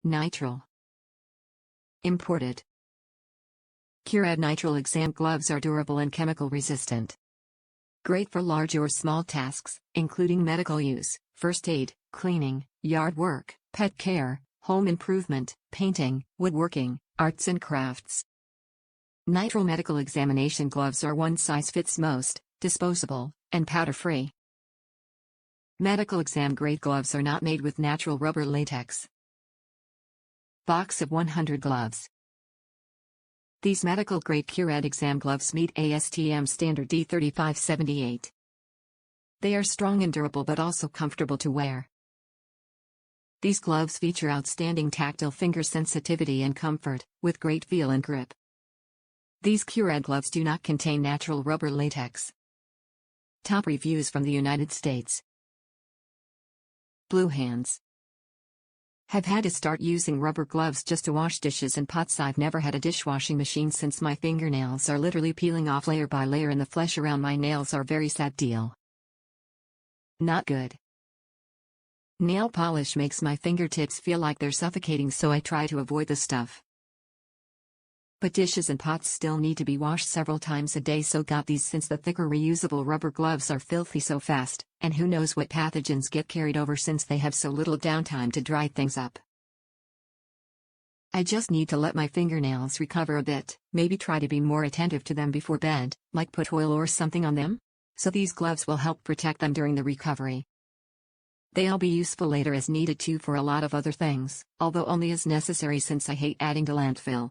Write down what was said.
Nitrile. Imported. Curad Nitrile exam gloves are durable and chemical resistant. Great for large or small tasks, including medical use, first aid, cleaning, yard work, pet care, home improvement, painting, woodworking, arts and crafts. Nitrile medical examination gloves are one size fits most, disposable, and powder-free. Medical exam grade gloves are not made with natural rubber latex. Box of 100 gloves. These medical grade Curad exam gloves meet ASTM standard D3578. They are strong and durable but also comfortable to wear. These gloves feature outstanding tactile finger sensitivity and comfort, with great feel and grip. These Curad gloves do not contain natural rubber latex. Top reviews from the United States. Blue hands. Have had to start using rubber gloves just to wash dishes and pots. I've never had a dishwashing machine since my fingernails are literally peeling off layer by layer and the flesh around my nails are very sad deal. Not good. Nail polish makes my fingertips feel like they're suffocating, so I try to avoid the stuff. But dishes and pots still need to be washed several times a day, so got these since the thicker reusable rubber gloves are filthy so fast, and who knows what pathogens get carried over since they have so little downtime to dry things up. I just need to let my fingernails recover a bit, maybe try to be more attentive to them before bed, like put oil or something on them? So these gloves will help protect them during the recovery. They'll be useful later as needed too for a lot of other things, although only as necessary since I hate adding to landfill.